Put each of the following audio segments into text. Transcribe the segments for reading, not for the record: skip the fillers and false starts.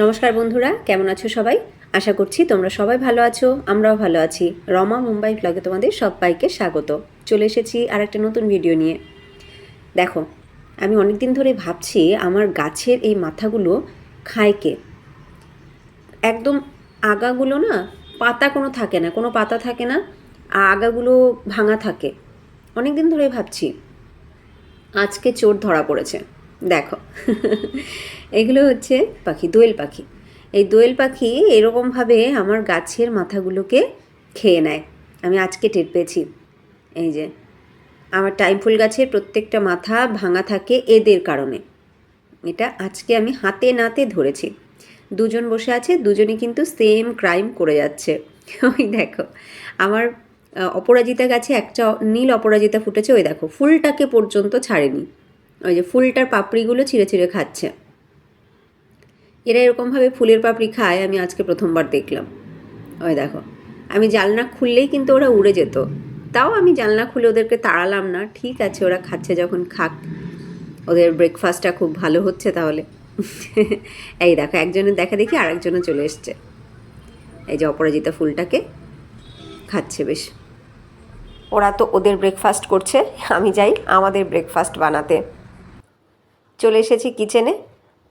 নমস্কার বন্ধুরা, কেমন আছো সবাই? আশা করছি তোমরা সবাই ভালো আছো, আমরাও ভালো আছি। রমা মুম্বাই ব্লগে তোমাদের সবাইকে স্বাগত। চলে এসেছি আর একটা নতুন ভিডিও নিয়ে। দেখো, আমি অনেক দিন ধরে ভাবছি আমার গাছের এই মাথাগুলো খায় কে। একদম আগাগুলো না, পাতা কোনো থাকে না, কোনো পাতা থাকে না, আর আগাগুলো ভাঙা থাকে। অনেক দিন ধরে ভাবছি, আজকে চোর ধরা পড়েছে। দেখো এগুলো হচ্ছে পাখি, দোয়েল পাখি। এই দোয়েল পাখি এরকমভাবে আমার গাছের মাথাগুলোকে খেয়ে নেয়। আমি আজকে টের পেয়েছি। এই যে আমার টাইম ফুল গাছের প্রত্যেকটা মাথা ভাঙা থাকে এদের কারণে। এটা আজকে আমি হাতে নাতে ধরেছি। দুজন বসে আছে, দুজনে কিন্তু সেম ক্রাইম করে যাচ্ছে। ওই দেখো, আমার অপরাজিতা গাছে একটা নীল অপরাজিতা ফুটেছে, ওই দেখো ফুলটাকে পর্যন্ত ছাড়েনি। ওই যে ফুলটার পাপড়িগুলো ছিঁড়ে ছিঁড়ে খাচ্ছে। এরা এরকমভাবে ফুলের পাপড়ি খায় আমি আজকে প্রথমবার দেখলাম। ওই দেখো, আমি জানলা খুললেই কিন্তু ওরা উড়ে যেত, তাও আমি জানলা খুলে ওদেরকে তাড়ালাম না। ঠিক আছে, ওরা খাচ্ছে যখন খাক, ওদের ব্রেকফাস্টটা খুব ভালো হচ্ছে তাহলে। এই দেখো, একজনের দেখা দেখি আরেকজনে চলে এসছে। এই যে অপরাজিতা ফুলটাকে খাচ্ছে বেশ। ওরা তো ওদের ব্রেকফাস্ট করছে, আমি যাই আমাদের ব্রেকফাস্ট বানাতে। চলে এসেছি কিচেনে।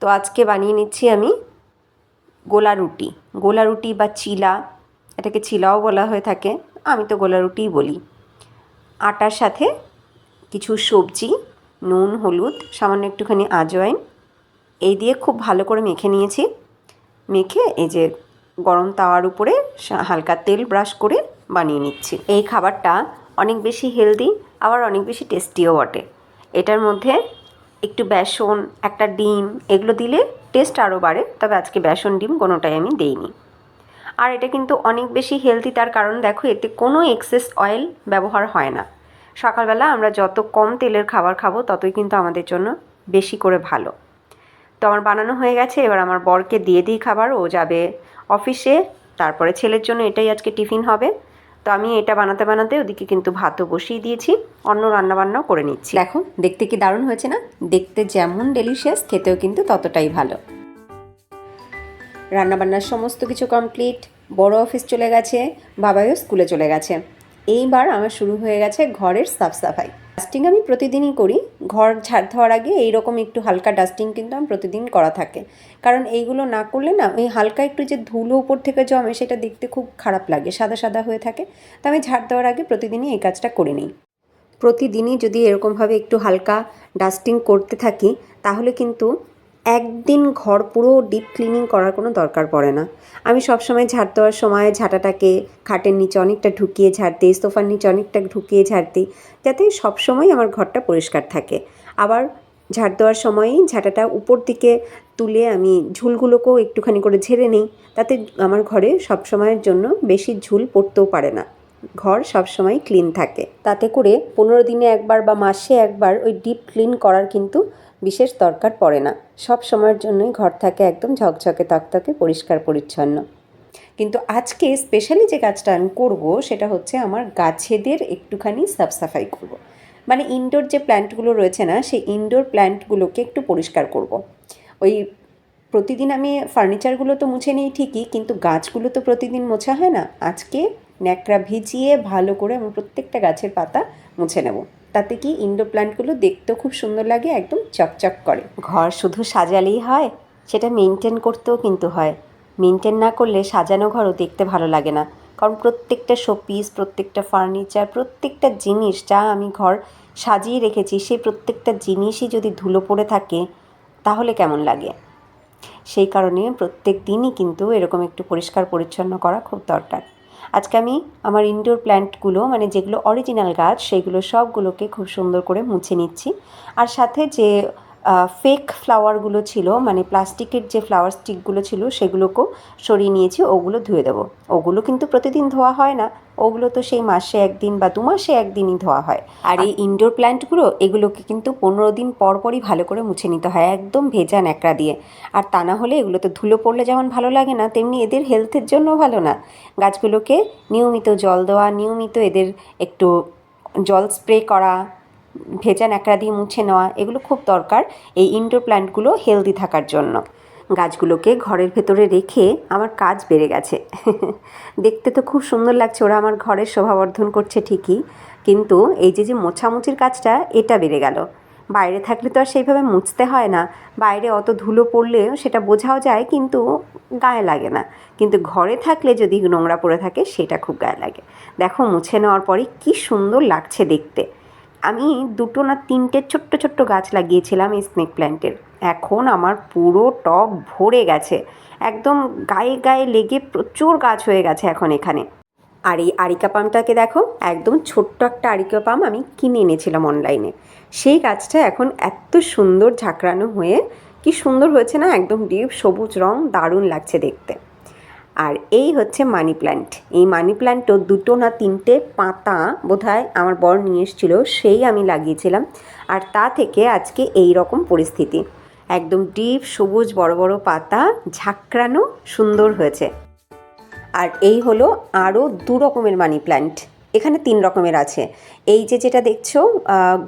তো আজকে বানিয়ে নিচ্ছি আমি গোলা রুটি। গোলা রুটি বা চিলা, এটাকে চিলাও বলা হয়ে থাকে, আমি তো গোলা রুটিই বলি। আটার সাথে কিছু সবজি, নুন, হলুদ, সামান্য একটুখানি আজওয়াইন, এই দিয়ে খুব ভালো করে মেখে নিয়েছি। মেখে এই যে গরম তাওয়ার উপরে হালকা তেল ব্রাশ করে বানিয়ে নিচ্ছি। এই খাবারটা অনেক বেশি হেলদি, আবার অনেক বেশি টেস্টিও বটে। এটার মধ্যে একটু বেসন, একটা ডিম, এগুলো দিলে টেস্ট আরও বাড়ে, তবে আজকে বেসন ডিম কোনোটাই আমি দেইনি। আর এটা কিন্তু অনেক বেশি হেলদি, তার কারণ দেখো এতে কোনো এক্সেস অয়েল ব্যবহার হয় না। সকালবেলা আমরা যত কম তেলের খাবার খাবো ততই কিন্তু আমাদের জন্য বেশি করে ভালো। তো আমার বানানো হয়ে গেছে, এবার আমার বরকে দিয়ে দিই খাবার, ও যাবে অফিসে। তারপরে ছেলের জন্য এটাই আজকে টিফিন হবে। তো আমি এটা বানাতে বানাতে ওদিকে কিন্তু ভাতও বসিয়ে দিয়েছি, অন্য রান্নাবান্নাও করে নিচ্ছি। দেখো দেখতে কি দারুণ হয়েছে না? দেখতে যেমন ডেলিশিয়াস, খেতেও কিন্তু ততটাই ভালো। রান্নাবান্নার সমস্ত কিছু কমপ্লিট, বড় অফিস চলে গেছে, বাবাও স্কুলে চলে গেছে। এইবার আমার শুরু হয়ে গেছে ঘরের সাফ সাফাই। ডাস্টিং আমি প্রতিদিনই করি। ঘর ঝাড় দেওয়ার আগে এইরকম একটু হালকা ডাস্টিং কিন্তু আমি প্রতিদিন করা থাকে, কারণ এইগুলো না করলে না ওই হালকা একটু যে ধুলো উপর থেকে জমে সেটা দেখতে খুব খারাপ লাগে, সাদা সাদা হয়ে থাকে। তো আমি ঝাড় দেওয়ার আগে প্রতিদিনই এই কাজটা করে নিই। প্রতিদিনই যদি এরকমভাবে একটু হালকা ডাস্টিং করতে থাকি তাহলে কিন্তু একদিন ঘর পুরো ডিপ ক্লিনিং করার কোনো দরকার পড়ে না। আমি সবসময় ঝাড় দেওয়ার সময় ঝাঁটাটাকে খাটের নিচে অনেকটা ঢুকিয়ে ঝাড় দিই, সোফার নিচে অনেকটা ঢুকিয়ে ঝাড় দিই, যাতে সবসময় আমার ঘরটা পরিষ্কার থাকে। আবার ঝাড় দেওয়ার সময়ই ঝাঁটাটা উপর দিকে তুলে আমি ঝুলগুলোকেও একটুখানি করে ঝেড়ে নিই, তাতে আমার ঘরে সবসময়ের জন্য বেশি ঝুল পড়তেও পারে না, ঘর সবসময় ক্লিন থাকে। তাতে করে 15 দিনে একবার বা মাসে একবার ওই ডিপ ক্লিন করার কিন্তু বিশেষ দরকার পড়ে না। সব সময়ের জন্যই ঘর থাকে একদম ঝকঝকে তকতকে পরিষ্কার পরিচ্ছন্ন। কিন্তু আজকে স্পেশালি যে কাজটা আমি করব সেটা হচ্ছে আমার গাছেদের একটুখানি সাফ সাফাই করব। মানে ইনডোর যে প্ল্যান্টগুলো রয়েছে না, সেই ইনডোর প্ল্যান্টগুলোকে একটু পরিষ্কার করব। ওই প্রতিদিন আমি ফার্নিচারগুলো তো মুছে নিই ঠিকই, কিন্তু গাছগুলো তো প্রতিদিন মোছা হয় না। আজকে ন্যাকড়া ভিজিয়ে ভালো করে আমি প্রত্যেকটা গাছের পাতা মুছে নেব। তাতে কি ইনডোর প্ল্যান্টগুলো দেখতেও খুব সুন্দর লাগে, একদম চকচক করে। ঘর শুধু সাজালেই হয়, সেটা মেনটেন করতেও কিন্তু হয়। মেনটেন না করলে সাজানো ঘরও দেখতে ভালো লাগে না, কারণ প্রত্যেকটা শোপিস, প্রত্যেকটা ফার্নিচার, প্রত্যেকটা জিনিস যা আমি ঘর সাজিয়ে রেখেছি সেই প্রত্যেকটা জিনিসই যদি ধুলো পড়ে থাকে তাহলে কেমন লাগে। সেই কারণে প্রত্যেক দিনই কিন্তু এরকম একটু পরিষ্কার পরিচ্ছন্ন করা খুব দরকার। আজকে আমি আমার ইনডোর প্ল্যান্টগুলো, মানে যেগুলো অরিজিনাল গাছ, সেগুলো সবগুলোকে খুব সুন্দর করে মুছে নিচ্ছি। আর সাথে যে ফেক ফ্লাওয়ারগুলো ছিল, মানে প্লাস্টিকের যে ফ্লাওয়ার স্টিকগুলো ছিল, সেগুলোকেও সরিয়ে নিয়েছি, ওগুলো ধুয়ে দেবো। ওগুলো কিন্তু প্রতিদিন ধোয়া হয় না, ওগুলো তো সেই মাসে একদিন বা 2 মাসে একদিনই ধোয়া হয়। আর এই ইনডোর প্ল্যান্টগুলো, এগুলোকে কিন্তু 15 দিন পর পরই ভালো করে মুছে নিতে হয়, একদম ভেজা ন্যাকড়া দিয়ে। আর তা না হলে এগুলোতে ধুলো পড়লে যেমন ভালো লাগে না, তেমনি এদের হেলথের জন্যও ভালো না। গাছগুলোকে নিয়মিত জল দেওয়া, নিয়মিত এদের একটু জল স্প্রে করা, ভেজা ন্যাকড়া দিয়ে মুছে নেওয়া, এগুলো খুব দরকার এই ইনডোর প্ল্যান্টগুলো হেলদি থাকার জন্য। গাছগুলোকে ঘরের ভেতরে রেখে আমার কাজ বেড়ে গেছে। দেখতে তো খুব সুন্দর লাগছে, ওরা আমার ঘরের শোভাবর্ধন করছে ঠিকই, কিন্তু এই যে মোছামুছির কাজটা এটা বেড়ে গেল। বাইরে থাকলে তো আর সেইভাবে মুছতে হয় না, বাইরে অত ধুলো পড়লেও সেটা বোঝাও যায় কিন্তু গায়ে লাগে না, কিন্তু ঘরে থাকলে যদি নোংরা পড়ে থাকে সেটা খুব গায়ে লাগে। দেখো মুছে নেওয়ার পরে কি সুন্দর লাগছে দেখতে। আমি 2 না 3টে ছোট্ট ছোট্ট গাছ লাগিয়েছিলাম এই স্নেক প্ল্যান্টের, এখন আমার পুরো টব ভরে গেছে, একদম গায়ে গায়ে লেগে প্রচুর গাছ হয়ে গেছে এখন এখানে। আর এই আরিকা পামটাকে দেখো, একদম ছোট্ট একটা আরিকা পাম আমি কিনে এনেছিলাম অনলাইনে, সেই গাছটা এখন এত সুন্দর ঝাঁকড়ানো হয়ে কি সুন্দর হয়েছে না, একদম ডিপ সবুজ রং, দারুণ লাগছে দেখতে। আর এই হচ্ছে মানি প্ল্যান্ট। এই মানি প্ল্যান্টও 2 না 3টে পাতা বোধহয় আমার বর নিয়ে এসেছিলো, সেই আমি লাগিয়েছিলাম, আর তা থেকে আজকে এই রকম পরিস্থিতি, একদম ডিপ সবুজ বড় বড় পাতা, ঝাঁকড়ানো, সুন্দর হয়েছে। আর এই হলো আরও 2 রকমের মানি প্ল্যান্ট, এখানে 3 রকমের আছে। এই যেটা দেখছো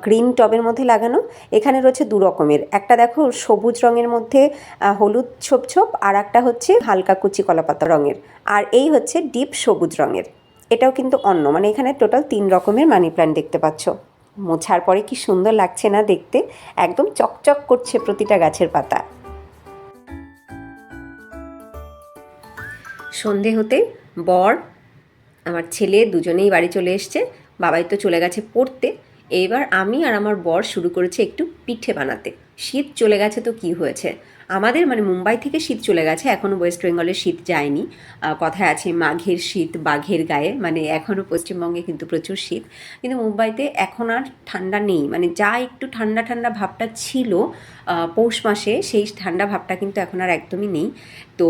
গ্রিন টবের মধ্যে লাগানো, এখানে রয়েছে 2 রকমের, একটা দেখো সবুজ রঙের মধ্যে হলুদ ছোপ ছোপ, আর একটা হচ্ছে হালকা কুচি কলাপাতা রঙের, আর এই হচ্ছে ডিপ সবুজ রঙের, এটাও কিন্তু অন্য, মানে এখানে টোটাল 3 রকমের মানি প্ল্যান্ট দেখতে পাচ্ছ। মোছার পরে কি সুন্দর লাগছে না দেখতে, একদম চকচক করছে প্রতিটা গাছের পাতা। সন্ধে হতে বর, আমার ছেলে দুজনেই বাড়ি চলে এসছে, বাবাই তো চলে গেছে পড়তে। এবার আমি আর আমার বর শুরু করেছে একটু পিঠে বানাতে। শীত চলে গেছে তো কি হয়েছে, আমাদের মানে মুম্বাই থেকে শীত চলে গেছে, এখনও ওয়েস্ট বেঙ্গলের শীত যায়নি। কথায় আছে মাঘের শীত বাঘের গায়ে, মানে এখনও পশ্চিমবঙ্গে কিন্তু প্রচুর শীত, কিন্তু মুম্বাইতে এখন আর ঠান্ডা নেই, মানে যা একটু ঠান্ডা ঠান্ডা ভাবটা ছিল পৌষ মাসে, সেই ঠান্ডা ভাবটা কিন্তু এখন আর একদমই নেই। তো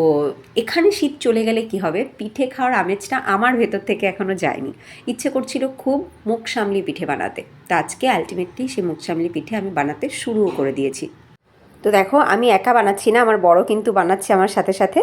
এখানে শীত চলে গেলে কি হবে, পিঠে খাওয়ার আমেজটা আমার ভেতর থেকে এখনও যায়নি। ইচ্ছে করছিল খুব মুখ সামলি পিঠে বানাতে, তো আজকে আলটিমেটলি সেই মুখ সামলি পিঠে আমি বানাতে শুরুও করে দিয়েছি। তো দেখো আমি একা বানাচ্ছি না, আমার বড় কিন্তু বানাচ্ছে আমার সাথে সাথে।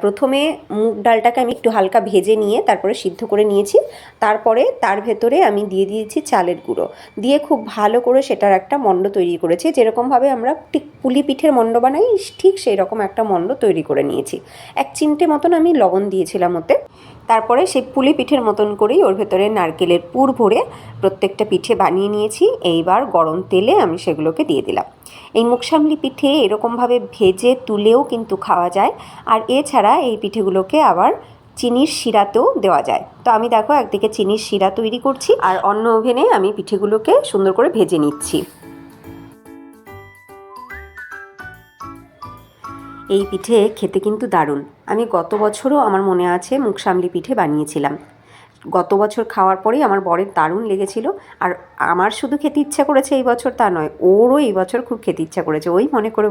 প্রথমে মুগ ডালটাকে আমি একটু হালকা ভেজে নিয়ে তারপরে সিদ্ধ করে নিয়েছি, তারপরে তার ভেতরে আমি দিয়ে দিয়েছি চালের গুঁড়ো, দিয়ে খুব ভালো করে সেটার একটা মণ্ড তৈরি করেছি, যেরকমভাবে আমরা ঠিক পুলি পিঠের মণ্ড বানাই ঠিক সেই রকম একটা মণ্ড তৈরি করে নিয়েছি। 1 চিমটে মতন আমি লবণ দিয়েছিলাম ওতে, তারপরে সেই পুলি পিঠের মতন করেই ওর ভেতরে নারকেলের পুর ভরে প্রত্যেকটা পিঠে বানিয়ে নিয়েছি। এইবার গরম তেলে আমি সেগুলোকে দিয়ে দিলাম। এই মুখসামলি পিঠে এরকমভাবে ভেজে তুলেও কিন্তু খাওয়া যায়, আর এছাড়া এই পিঠেগুলোকে আবার চিনির শিরাতেও দেওয়া যায়। তো আমি দেখো একদিকে চিনির শিরা তৈরি করছি, আর অন্য ওভেনে আমি পিঠেগুলোকে সুন্দর করে ভেজে নিচ্ছি। এই পিঠে খেতে কিন্তু দারুণ। আমি গত বছরও আমার মনে আছে মুখসামলি পিঠে বানিয়েছিলাম, গত বছর খাওয়ার পরেই আমার বরের দারুণ লেগেছিল। আর আমার শুধু খেতে ইচ্ছা করেছে এই বছর তা নয়, ওরও এই বছর খুব খেতে ইচ্ছা করেছে, ওই মনে করে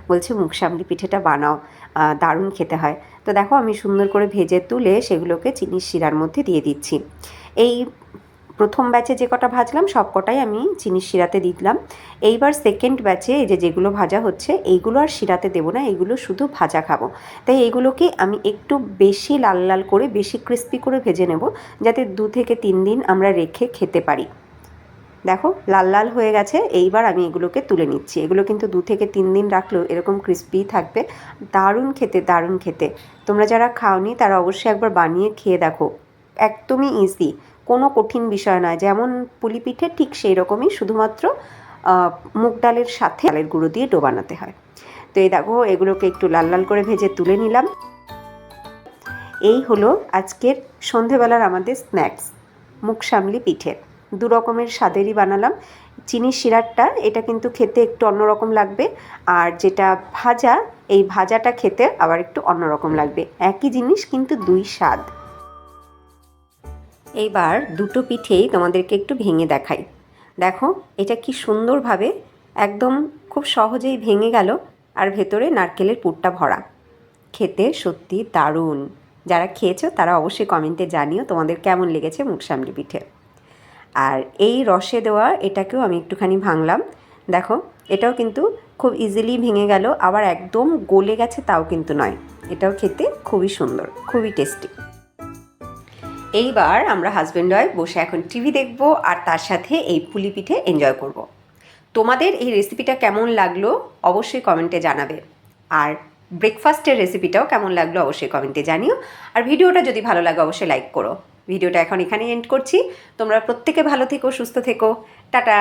বলছে মুখসামলি পিঠেটা বানাও, দারুণ খেতে হয়। তো দেখো আমি সুন্দর করে ভেজে তুলে সেগুলোকে চিনির শিরার মধ্যে দিয়ে দিচ্ছি। এই প্রথম ব্যাচে যে কটা ভাজলাম সব কটাই আমি চিনির শিরাতে দিলাম। এইবার সেকেন্ড ব্যাচে এই যেগুলো ভাজা হচ্ছে এইগুলো আর শিরাতে দেবো না, এইগুলো শুধু ভাজা খাবো, তাই এইগুলোকে আমি একটু বেশি লাল লাল করে বেশি ক্রিস্পি করে ভেজে নেব, যাতে 2 থেকে 3 দিন আমরা রেখে খেতে পারি। দেখো লাল লাল হয়ে গেছে, এইবার আমি এগুলোকে তুলে নিচ্ছি। এগুলো কিন্তু 2 থেকে 3 দিন রাখলেও এরকম ক্রিস্পি থাকবে, দারুণ খেতে দারুণ খেতে। তোমরা যারা খাওনি তারা অবশ্যই একবার বানিয়ে খেয়ে দেখো, একদমই ইজি, কোনো কঠিন বিষয় নয়। যেমন পুলি পিঠে ঠিক সেই রকমই, শুধুমাত্র মুগ ডালের সাথে চালের গুঁড়ো দিয়ে ডো বানাতে হয়। তো এই দেখো এগুলোকে একটু লাল লাল করে ভেজে তুলে নিলাম। এই হলো আজকের সন্ধেবেলার আমাদের স্ন্যাক্স, মুখসামলি পিঠে। 2 রকমের স্বাদেরই বানালাম। চিনির শিরাটা এটা কিন্তু খেতে একটু অন্যরকম লাগবে, আর যেটা ভাজা এই ভাজাটা খেতে আবার একটু অন্যরকম লাগবে, একই জিনিস কিন্তু 2 স্বাদ। এইবার 2টো পিঠেই তোমাদেরকে একটু ভেঙে দেখাই। দেখো এটা কি সুন্দরভাবে একদম খুব সহজেই ভেঙে গেল, আর ভেতরে নারকেলের পুরটা ভরা, খেতে সত্যি দারুণ। যারা খেয়েছো তারা অবশ্যই কমেন্টে জানিও তোমাদের কেমন লেগেছে মুখসামলি পিঠে। আর এই রসে দেওয়া এটাকেও আমি একটুখানি ভাঙলাম, দেখো এটাও কিন্তু খুব ইজিলি ভেঙে গেল, আবার একদম গলে গেছে তাও কিন্তু নয়, এটাও খেতে খুবই সুন্দর, খুবই টেস্টি। এইবার আমরা হাজব্যান্ড ওয়াইফ বসে এখন টিভি দেখব, আর তার সাথে এই পুলি পিঠে এনজয় করব। তোমাদের এই রেসিপিটা কেমন লাগলো অবশ্যই কমেন্টে জানাবে। আর ব্রেকফাস্টের রেসিপিটাও কেমন লাগলো অবশ্যই কমেন্টে জানিও। আর ভিডিওটা যদি ভালো লাগে অবশ্যই লাইক করো। ভিডিওটা এখন এখানেই এন্ড করছি। তোমরা প্রত্যেকে ভালো থেকো, সুস্থ থেকো। টাটা।